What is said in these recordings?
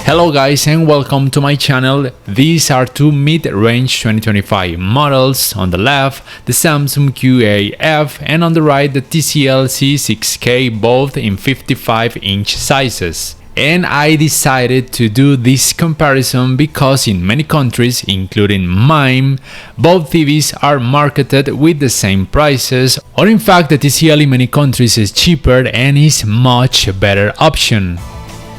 Hello guys and welcome to my channel. These are two mid-range 2025 models. On the left, the Samsung Q8F, and on the right, the TCL C6K, both in 55-inch sizes. And I decided to do this comparison because in many countries, including mine, both TVs are marketed with the same prices, or in fact the TCL in many countries is cheaper and is much better option.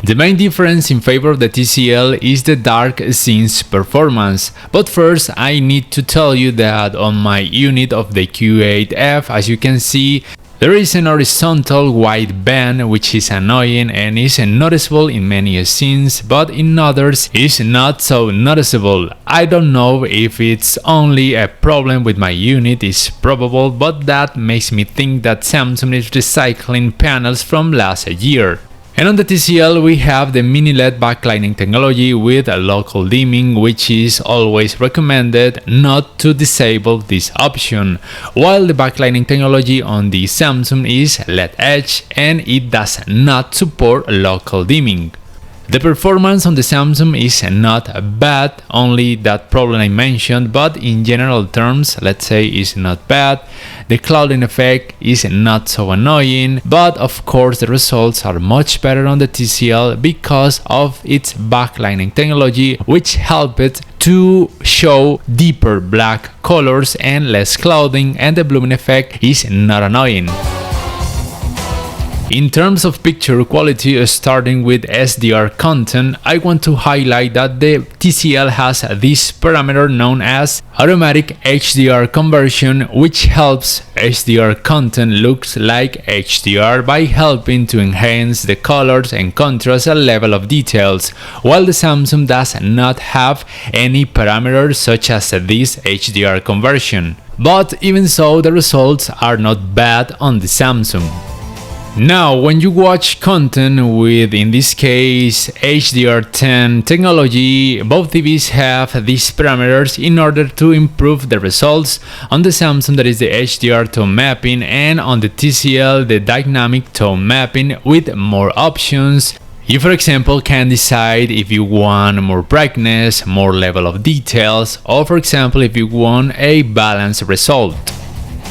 The main difference in favor of the TCL is the dark scenes performance, but first I need to tell you that on my unit of the Q8F, as you can see, there is an horizontal white band which is annoying and is noticeable in many scenes, but in others is not so noticeable. I don't know if it's only a problem with my unit, it's probable, but that makes me think that Samsung is recycling panels from last year. And on the TCL we have the mini LED backlighting technology with a local dimming, which is always recommended not to disable this option, while the backlighting technology on the Samsung is LED edge and it does not support local dimming. The performance on the Samsung is not bad, only that problem I mentioned, but in general terms, let's say it's not bad. The clouding effect is not so annoying, but of course the results are much better on the TCL because of its backlighting technology, which helped it to show deeper black colors and less clouding, and the blooming effect is not annoying. In terms of picture quality, starting with SDR content, I want to highlight that the TCL has this parameter known as automatic HDR conversion, which helps HDR content looks like HDR by helping to enhance the colors and contrast and level of details, while the Samsung does not have any parameters such as this HDR conversion. But even so, the results are not bad on the Samsung. Now, when you watch content with, in this case, HDR10 technology, both TVs have these parameters in order to improve the results. On the Samsung that is the HDR tone mapping, and on the TCL the dynamic tone mapping with more options. You, for example, can decide if you want more brightness, more level of details, or for example if you want a balanced result.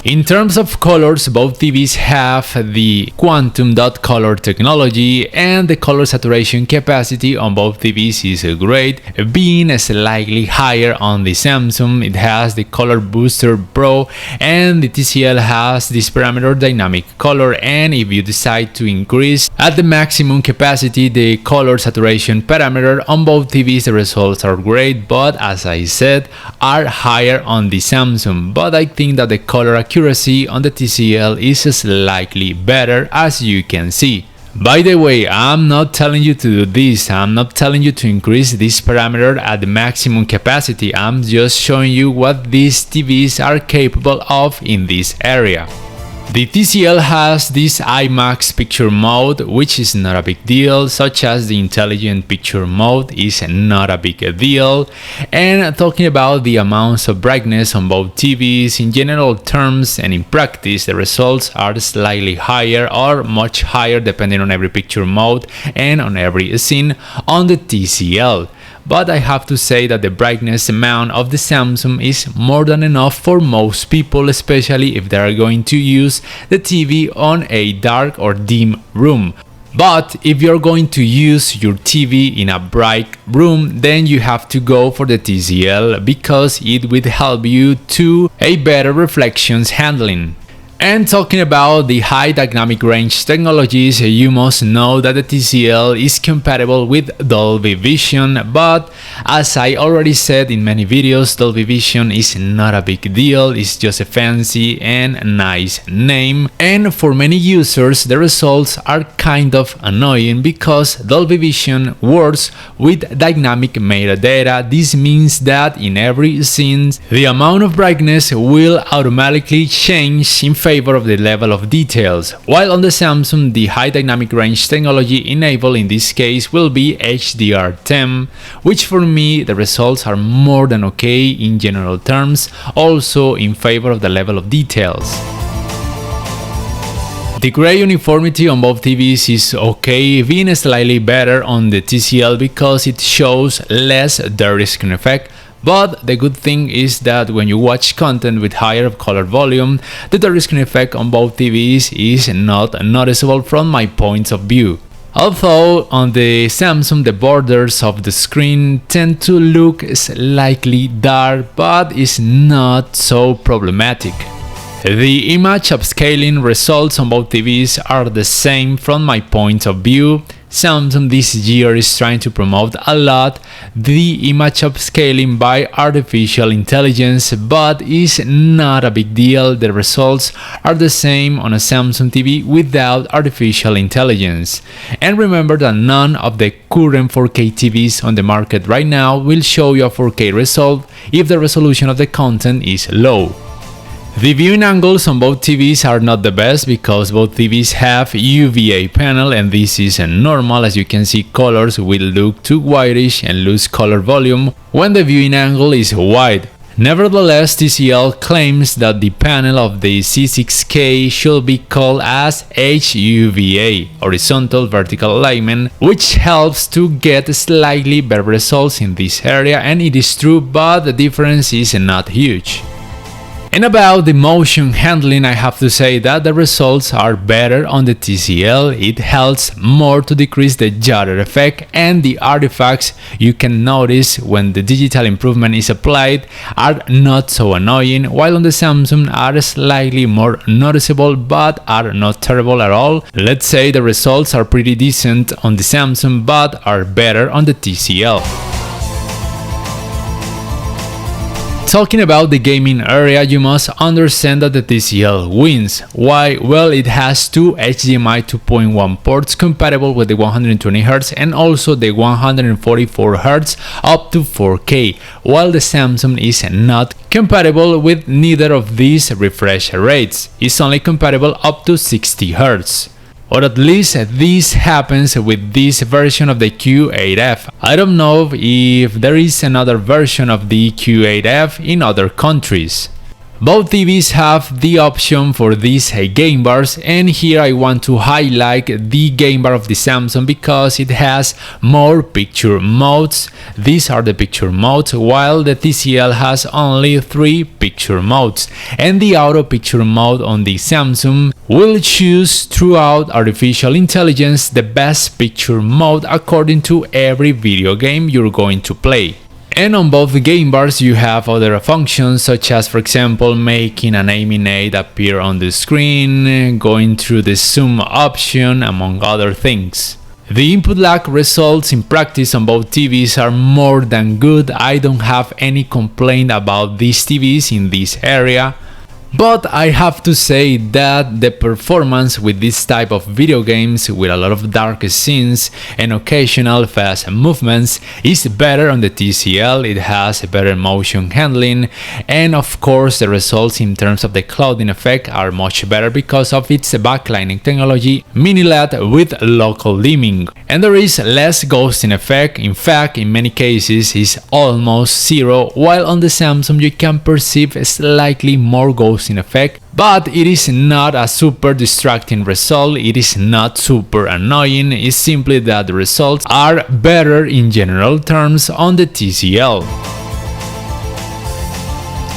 In terms of colors, both TVs have the quantum dot color technology, and the color saturation capacity on both TVs is great, being slightly higher on the Samsung. It has the Color Booster Pro, and the TCL has this parameter dynamic color, and if you decide to increase at the maximum capacity the color saturation parameter on both TVs, the results are great, but as I said, are higher on the Samsung. But I think that the color accuracy on the TCL is slightly better, as you can see. By the way, I'm not telling you to do this, I'm not telling you to increase this parameter at the maximum capacity, I'm just showing you what these TVs are capable of in this area. The TCL has this IMAX picture mode, which is not a big deal, such as the intelligent picture mode is not a big deal. And talking about the amounts of brightness on both TVs, in general terms and in practice, the results are slightly higher or much higher depending on every picture mode and on every scene on the TCL. But I have to say that the brightness amount of the Samsung is more than enough for most people, especially if they are going to use the TV on a dark or dim room. But if you're going to use your TV in a bright room, then you have to go for the TCL because it will help you to a better reflections handling. And talking about the high dynamic range technologies, you must know that the TCL is compatible with Dolby Vision, but as I already said in many videos, Dolby Vision is not a big deal, it's just a fancy and nice name, and for many users the results are kind of annoying because Dolby Vision works with dynamic metadata. This means that in every scene the amount of brightness will automatically change in favor of the level of details, while on the Samsung the high dynamic range technology enabled in this case will be HDR10, which for me the results are more than okay in general terms, also in favor of the level of details. The gray uniformity on both TVs is okay, being slightly better on the TCL because it shows less dirty screen effect, but the good thing is that when you watch content with higher color volume, the dirty screen effect on both TVs is not noticeable from my point of view. Although on the Samsung the borders of the screen tend to look slightly dark, but it's not so problematic. The image upscaling results on both TVs are the same from my point of view. Samsung this year is trying to promote a lot the image upscaling by artificial intelligence, but it's not a big deal. The results are the same on a Samsung TV without artificial intelligence. And remember that none of the current 4K TVs on the market right now will show you a 4K result if the resolution of the content is low. The viewing angles on both TVs are not the best because both TVs have UVA panel, and this is normal. As you can see, colors will look too whitish and lose color volume when the viewing angle is wide. Nevertheless, TCL claims that the panel of the C6K should be called as HUVA, horizontal vertical alignment, which helps to get slightly better results in this area, and it is true, but the difference is not huge. And about the motion handling, I have to say that the results are better on the TCL. It helps more to decrease the judder effect, and the artifacts you can notice when the digital improvement is applied are not so annoying, while on the Samsung are slightly more noticeable but are not terrible at all. Let's say the results are pretty decent on the Samsung but are better on the TCL. Talking about the gaming area, you must understand that the TCL wins. Why? Well, it has two HDMI 2.1 ports compatible with the 120Hz and also the 144Hz up to 4K, while the Samsung is not compatible with neither of these refresh rates. It's only compatible up to 60Hz. Or at least this happens with this version of the Q8F. I don't know if there is another version of the Q8F in other countries. Both TVs have the option for these game bars, and here I want to highlight the game bar of the Samsung because it has more picture modes. These are the picture modes, while the TCL has only 3 picture modes, and the auto picture mode on the Samsung will choose throughout artificial intelligence the best picture mode according to every video game you're going to play. And on both game bars you have other functions, such as for example making an aiming aid appear on the screen, going through the zoom option, among other things. The input lag results in practice on both TVs are more than good. I don't have any complaint about these TVs in this area. But I have to say that the performance with this type of video games with a lot of dark scenes and occasional fast movements is better on the TCL. It has a better motion handling, and of course the results in terms of the clouding effect are much better because of its backlighting technology, mini LED with local dimming. And there is less ghosting effect. In fact, in many cases is almost zero, while on the Samsung you can perceive slightly more ghosting effect, but it is not a super distracting result. It is not super annoying. It's simply that the results are better in general terms on the TCL.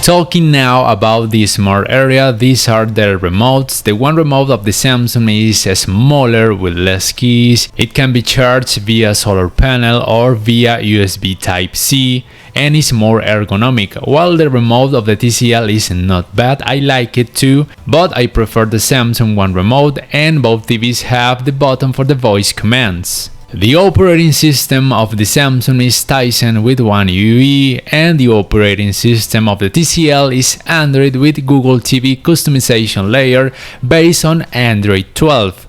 Talking now about the smart area, these are the remotes. The one remote of the Samsung is smaller with less keys. It can be charged via solar panel or via USB Type-C, and is more ergonomic, while the remote of the TCL is not bad. I like it too, but I prefer the Samsung One remote, and both TVs have the button for the voice commands. The operating system of the Samsung is Tizen with One UI, and the operating system of the TCL is Android with Google TV customization layer based on Android 12.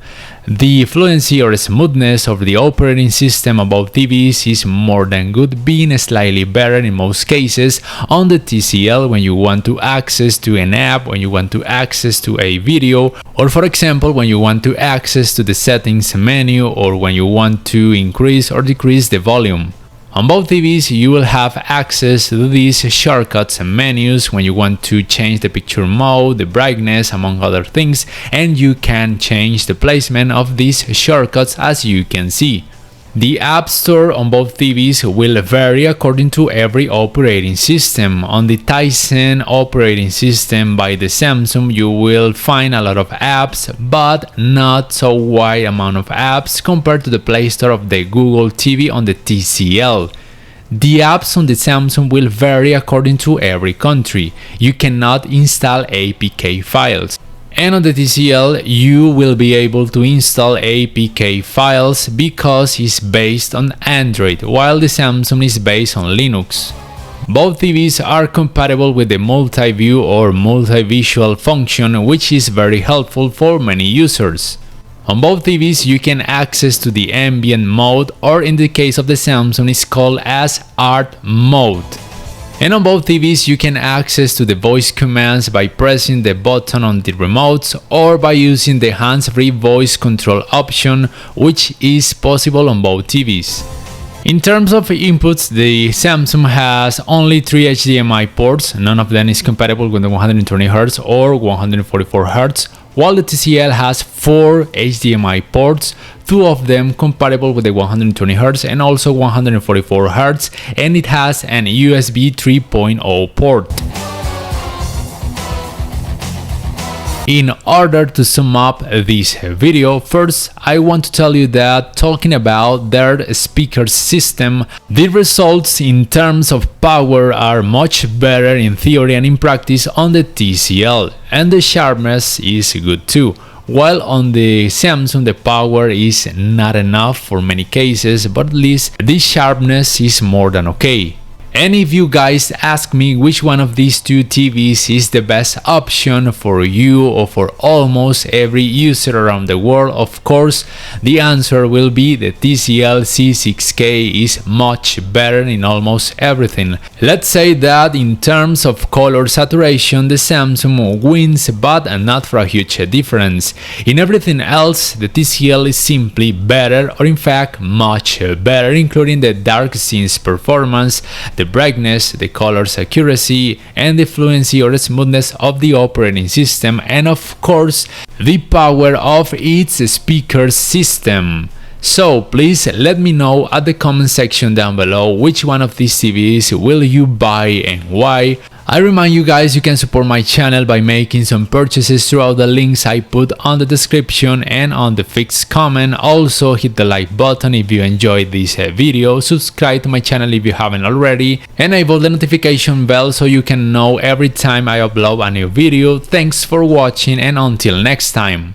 The fluency or smoothness of the operating system of both TVs is more than good, being slightly better in most cases on the TCL when you want to access to an app, when you want to access to a video, or for example when you want to access to the settings menu, or when you want to increase or decrease the volume. On both TVs, you will have access to these shortcuts and menus when you want to change the picture mode, the brightness, among other things, and you can change the placement of these shortcuts as you can see. The App Store on both TVs will vary according to every operating system. On the Tizen operating system by the Samsung, you will find a lot of apps, but not so wide amount of apps compared to the Play Store of the Google TV on the TCL. The apps on the Samsung will vary according to every country. You cannot install APK files. And on the TCL, you will be able to install APK files because it's based on Android, while the Samsung is based on Linux. Both TVs are compatible with the multi-view or multi-visual function, which is very helpful for many users. On both TVs, you can access to the ambient mode, or in the case of the Samsung, it's called as art mode. And on both TVs, you can access to the voice commands by pressing the button on the remotes or by using the hands-free voice control option, which is possible on both TVs. In terms of inputs, the Samsung has only 3 HDMI ports, none of them is compatible with the 120Hz or 144Hz, while the TCL has 4 HDMI ports, 2 of them compatible with the 120Hz and also 144Hz, and it has an USB 3.0 port. In order to sum up this video, first I want to tell you that talking about their speaker system, the results in terms of power are much better in theory and in practice on the TCL, and the sharpness is good too. While on the Samsung the power is not enough for many cases, but at least the sharpness is more than okay. And if you guys ask me which one of these two TVs is the best option for you or for almost every user around the world, of course the answer will be the TCL C6K is much better in almost everything. Let's say that in terms of color saturation the Samsung wins, but not for a huge difference. In everything else the TCL is simply better, or in fact much better, including the dark scenes performance, the brightness, the color's accuracy, and the fluency or smoothness of the operating system, and of course the power of its speaker system. So please let me know at the comment section down below which one of these TVs will you buy and why. I remind you guys you can support my channel by making some purchases throughout the links I put on the description and on the fixed comment. Also hit the like button if you enjoyed this video, subscribe to my channel if you haven't already, enable the notification bell so you can know every time I upload a new video. Thanks for watching and until next time.